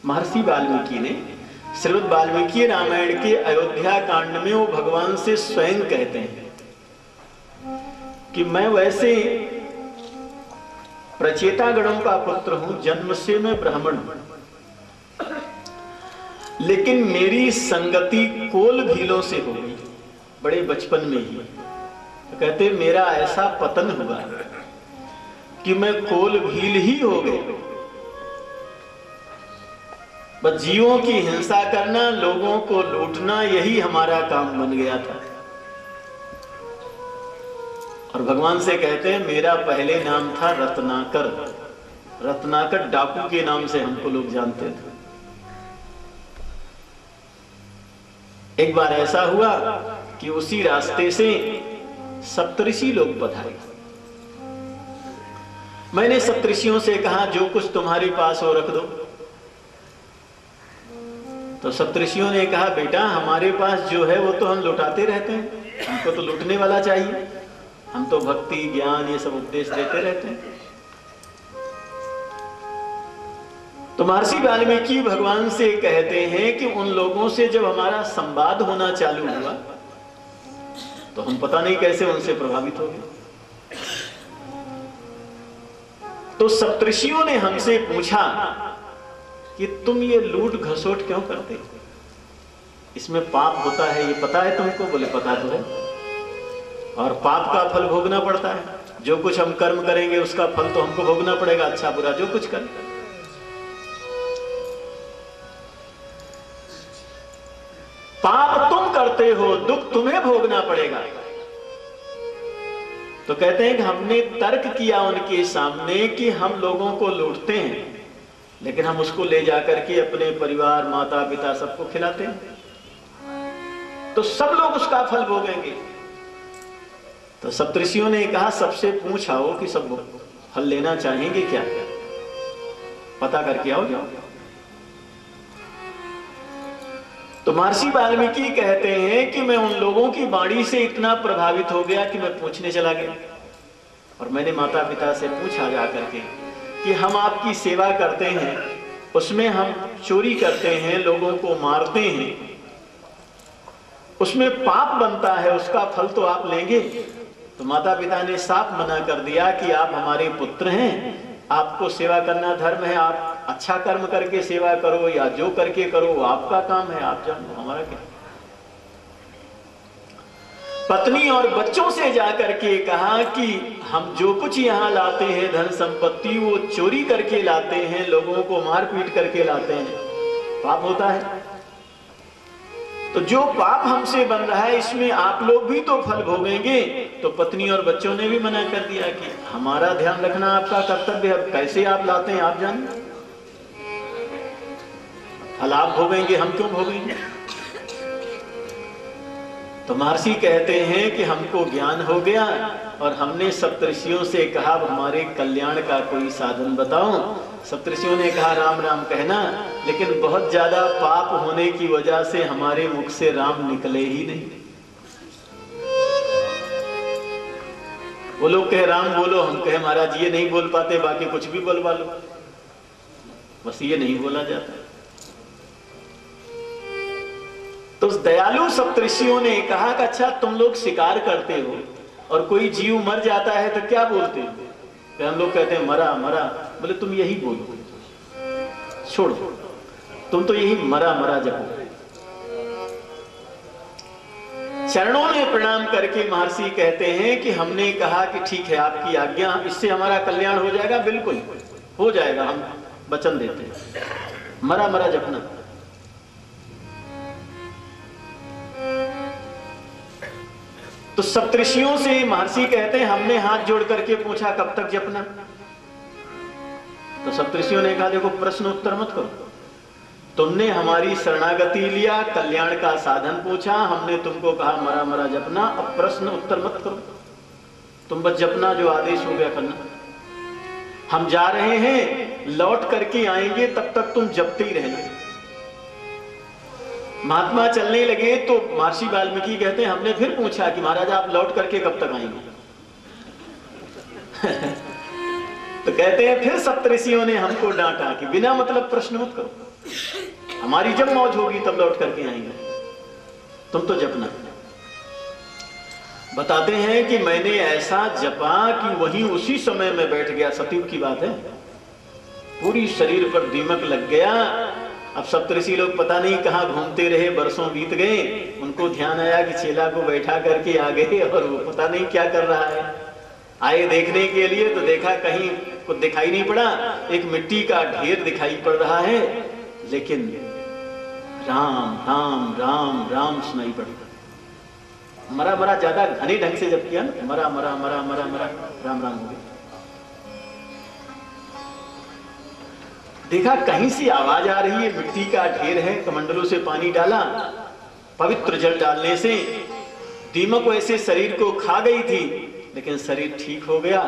महर्षि वाल्मीकि ने श्रीमद् वाल्मीकि रामायण के अयोध्या कांड में वो भगवान से स्वयं कहते हैं कि मैं वैसे प्रचेता गणों का पुत्र हूं, जन्म से मैं ब्राह्मण हूं, लेकिन मेरी संगति कोल भीलों से हो गई बड़े बचपन में ही। तो कहते मेरा ऐसा पतन हुआ कि मैं कोल भील ही हो गए। बस जीवों की हिंसा करना, लोगों को लूटना, यही हमारा काम बन गया था। और भगवान से कहते हैं मेरा पहले नाम था रत्नाकर। रत्नाकर डाकू के नाम से हमको लोग जानते थे। एक बार ऐसा हुआ कि उसी रास्ते से सप्तऋषि लोग पधारे। मैंने सप्तऋषियों से कहा जो कुछ तुम्हारे पास हो रख दो। तो सप्तऋषियों ने कहा बेटा हमारे पास जो है वो तो हम लुटाते रहते हैं, हमको तो लूटने वाला चाहिए, हम तो भक्ति ज्ञान ये सब उपदेश देते रहते हैं। तो महर्षि वाल्मीकि भगवान से कहते हैं कि उन लोगों से जब हमारा संवाद होना चालू हुआ तो हम पता नहीं कैसे उनसे प्रभावित हो गए। तो सप्तऋषियों ने हमसे पूछा कि तुम ये लूट घसोट क्यों करते हो, इसमें पाप होता है, ये पता है तुमको? बोले पता तो है, और पाप का फल भोगना पड़ता है। जो कुछ हम कर्म करेंगे उसका फल तो हमको भोगना पड़ेगा, अच्छा बुरा जो कुछ करें। पाप तुम करते हो, दुख तुम्हें भोगना पड़ेगा। तो कहते हैं कि हमने तर्क किया उनके सामने कि हम लोगों को लूटते हैं लेकिन हम उसको ले जाकर के अपने परिवार माता पिता सबको खिलाते हैं, तो सब लोग उसका फल भोगेंगे। तो सप्तऋषियों ने कहा सबसे पूछ आओ कि सब फल लेना चाहेंगे क्या, पता करके आओ जाओ। तो महर्षि वाल्मीकि कहते हैं कि मैं उन लोगों की वाणी से इतना प्रभावित हो गया कि मैं पूछने चला गया। और मैंने माता पिता से पूछा जाकर के कि हम आपकी सेवा करते हैं, उसमें हम चोरी करते हैं, लोगों को मारते हैं, उसमें पाप बनता है, उसका फल तो आप लेंगे? तो माता पिता ने साफ मना कर दिया कि आप हमारे पुत्र हैं, आपको सेवा करना धर्म है, आप अच्छा कर्म करके सेवा करो या जो करके करो आपका काम है, आप जानो, हमारा क्या। पत्नी और बच्चों से जाकर के कहा कि हम जो कुछ यहाँ लाते हैं धन संपत्ति वो चोरी करके लाते हैं, लोगों को मार पीट करके लाते हैं, पाप होता है। तो जो पाप हमसे बन रहा है इसमें आप लोग भी तो फल भोगेंगे। तो पत्नी और बच्चों ने भी मना कर दिया कि हमारा ध्यान रखना आपका कर्तव्य है, कैसे आप लाते हैं आप जानिए, फल आप भोगेंगे, हम क्यों भोगेंगे। तो महर्षि कहते हैं कि हमको ज्ञान हो गया और हमने सप्तऋषियों से कहा हमारे कल्याण का कोई साधन बताओ। सप्तऋषियों ने कहा राम राम कहना, लेकिन बहुत ज्यादा पाप होने की वजह से हमारे मुख से राम निकले ही नहीं। वो लोग कहे राम बोलो, हम कहे महाराज ये नहीं बोल पाते, बाकी कुछ भी बोलवा लो, बस ये नहीं बोला जाता। तो उस दयालु सप्तऋषियों ने कहा कि अच्छा तुम लोग शिकार करते हो और कोई जीव मर जाता है तो क्या बोलते हो? तो हम लोग कहते हैं मरा मरा। बोले तुम यही बोलो, छोड़ो, तुम तो यही मरा मरा जपो। चरणों में प्रणाम करके महर्षि कहते हैं कि हमने कहा कि ठीक है आपकी आज्ञा, इससे हमारा कल्याण हो जाएगा, बिल्कुल हो जाएगा, हम वचन देते हैं, मरा मरा जपना। तो सप्तऋषियों से महर्षि कहते हैं हमने हाथ जोड़ करके पूछा कब तक जपना। तो सप्तऋषियों ने कहा देखो प्रश्न उत्तर मत करो, तुमने हमारी शरणागति लिया, कल्याण का साधन पूछा, हमने तुमको कहा मरा मरा जपना, अब प्रश्न उत्तर मत करो, तुम बस जपना जो आदेश हो गया करना। हम जा रहे हैं, लौट करके आएंगे, तब तक तुम जपते ही रहना। महात्मा चलने लगे तो महर्षि वाल्मीकि कहते हैं हमने फिर पूछा कि महाराज आप लौट करके कब तक आएंगे? तो कहते हैं फिर सप्तऋषियों ने हमको डांटा कि बिना मतलब प्रश्न मत करो, हमारी जब मौज होगी तब लौट करके आएंगे, तुम तो जपना। बताते हैं कि मैंने ऐसा जपा कि वहीं उसी समय में बैठ गया। सतयुग की बात है, पूरी शरीर पर दीमक लग गया। अब सप्तऋषि लोग पता नहीं कहां घूमते रहे, बरसों बीत गए। उनको ध्यान आया कि चेला को बैठा करके आ गए और वो पता नहीं क्या कर रहा है। आए देखने के लिए तो देखा कहीं कुछ दिखाई नहीं पड़ा, एक मिट्टी का ढेर दिखाई पड़ रहा है, लेकिन राम राम राम राम सुनाई पड़ता। मरा मरा ज्यादा घने ढंग से जब किया ना, मरा मरा मरा मरा मरा राम राम हो गया। देखा कहीं से आवाज आ रही है, मिट्टी का ढेर है, कमंडलों से पानी डाला, पवित्र जल डालने से दीमक वैसे शरीर को खा गई थी, लेकिन शरीर ठीक हो गया।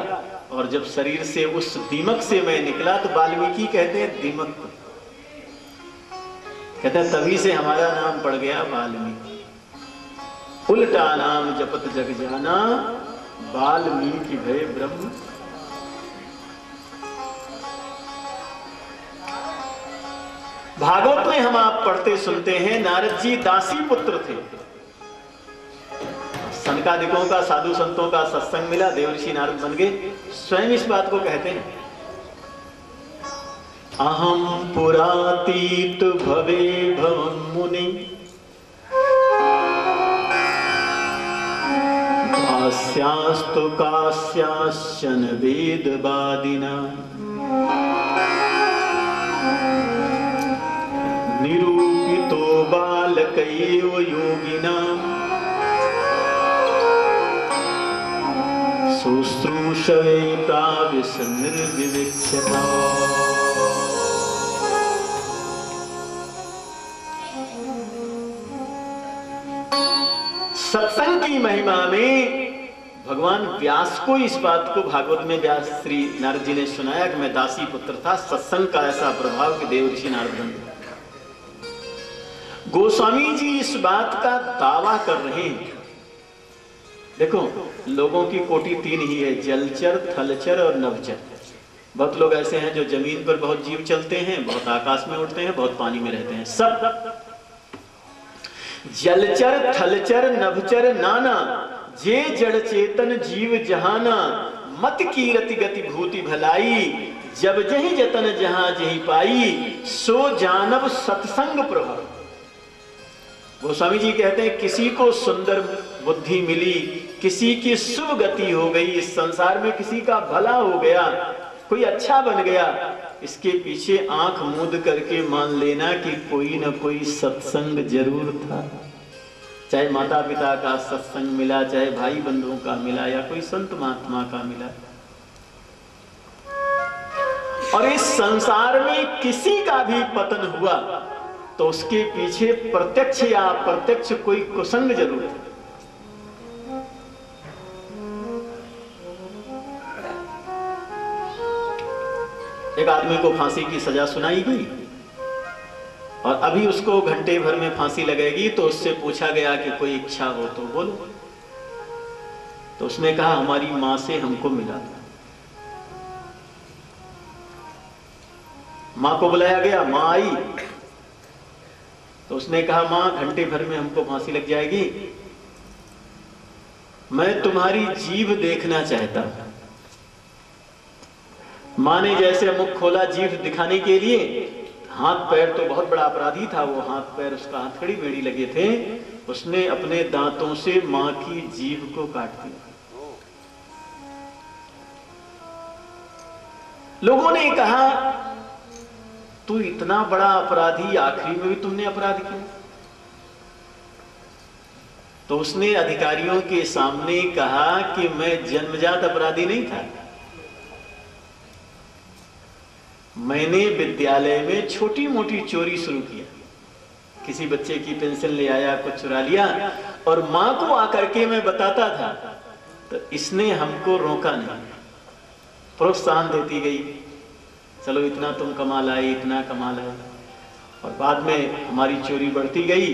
और जब शरीर से उस दीमक से मैं निकला तो वाल्मीकि कहते हैं दीमक, कहते हैं तभी से हमारा नाम पड़ गया वाल्मीकि। उल्टा नाम जपत जग जाना, वाल्मीकि भय ब्रह्म। भागवत में हम आप पढ़ते सुनते हैं, नारद जी दासी पुत्र थे। सनकादिकों का, साधु संतों का सत्संग मिला, देवर्षि नारद बन गए। स्वयं इस बात को कहते हैं, अहम पुरातीत भवे भवम मुनि, कास्यास्तु कास्याश्चन वेदवादिना, निरूपितो बालकैव योगिना, शुश्रूषवे प्राविश निर्विवेक्ष्यता। सत्संग की महिमा में भगवान व्यास को इस बात को भागवत में व्यास श्री नारद जी ने सुनाया कि मैं दासी पुत्र था। सत्संग का ऐसा प्रभाव कि देवर्षि नारद बन गए। गोस्वामी जी इस बात का दावा कर रहे हैं। देखो, लोगों की कोटि तीन ही है, जलचर, थलचर और नभचर। बहुत लोग ऐसे हैं जो जमीन पर बहुत जीव चलते हैं, बहुत आकाश में उड़ते हैं, बहुत पानी में रहते हैं। सब जलचर थलचर नभचर नाना, जे जड़ चेतन जीव जहाना, मत कीरति गति भूति भलाई, जब जही जतन जहां जही पाई, सो जानव सत्संग प्रभु। गोस्वामी जी कहते हैं किसी को सुंदर बुद्धि मिली, किसी की शुभ गति हो गई, इस संसार में किसी का भला हो गया, कोई अच्छा बन गया, इसके पीछे आंख मूंद करके मान लेना कि कोई ना कोई सत्संग जरूर था। चाहे माता पिता का सत्संग मिला, चाहे भाई बंधुओं का मिला, या कोई संत महात्मा का मिला। और इस संसार में किसी का भी पतन हुआ तो उसके पीछे प्रत्यक्ष या अप्रत्यक्ष कोई कुसंग जरूर है। एक आदमी को फांसी की सजा सुनाई गई और अभी उसको घंटे भर में फांसी लगेगी, तो उससे पूछा गया कि कोई इच्छा हो तो बोलो। तो उसने कहा हमारी मां से हमको मिला था। मां को बुलाया गया, मां आई तो उसने कहा मां घंटे भर में हमको फांसी लग जाएगी, मैं तुम्हारी जीभ देखना चाहता हूं। मां ने जैसे मुख खोला जीभ दिखाने के लिए, हाथ पैर तो बहुत बड़ा अपराधी था वो, हाथ पैर उसका हथकड़ी बेड़ी लगे थे, उसने अपने दांतों से मां की जीभ को काट दिया। लोगों ने कहा तू इतना बड़ा अपराधी, आखिरी में भी तुमने अपराध किया। तो उसने अधिकारियों के सामने कहा कि मैं जन्मजात अपराधी नहीं था, मैंने विद्यालय में छोटी मोटी चोरी शुरू किया। किसी बच्चे की पेंसिल ले आया, कुछ चुरा लिया और मां को आकर के मैं बताता था, तो इसने हमको रोका नहीं, प्रोत्साहन देती गई, चलो इतना तुम कमा लाए, इतना कमा लाए। और बाद में हमारी चोरी बढ़ती गई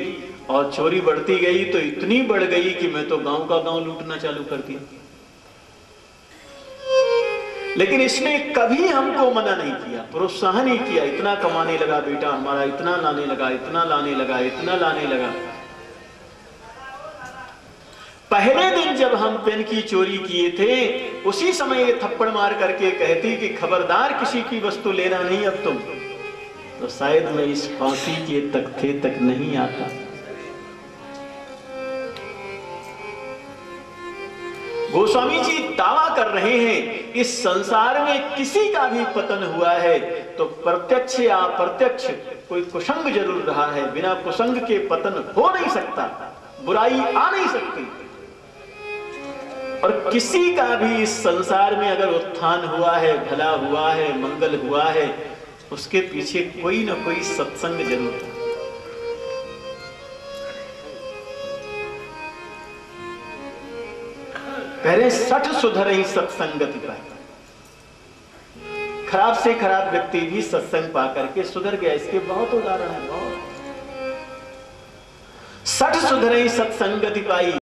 और चोरी बढ़ती गई तो इतनी बढ़ गई कि मैं तो गांव का गांव लूटना चालू कर दिया। लेकिन इसने कभी हमको मना नहीं किया, प्रोत्साहन ही किया। इतना कमाने लगा बेटा हमारा, इतना लाने लगा, इतना लाने लगा, इतना लाने लगा। पहले दिन जब हम पेन की चोरी किए थे, उसी समय ये थप्पड़ मार करके कहती कि खबरदार किसी की वस्तु लेना नहीं अब तुम, तो शायद मैं इस फांसी के तख्ते तक नहीं आता। गोस्वामी जी दावा कर रहे हैं इस संसार में किसी का भी पतन हुआ है तो प्रत्यक्ष या अप्रत्यक्ष कोई कुसंग जरूर रहा है। बिना कुसंग के पतन हो नहीं सकता, बुराई आ नहीं सकती। और किसी का भी इस संसार में अगर उत्थान हुआ है, भला हुआ है, मंगल हुआ है, उसके पीछे कोई ना कोई सत्संग जरूर है। कह रहे 60 सुधरई सत्संगति पाई। खराब से खराब व्यक्ति भी सत्संग पा करके सुधर गया। इसके बहुत उदाहरण है, बहुत। 60 सुधरई सत्संगति पाई।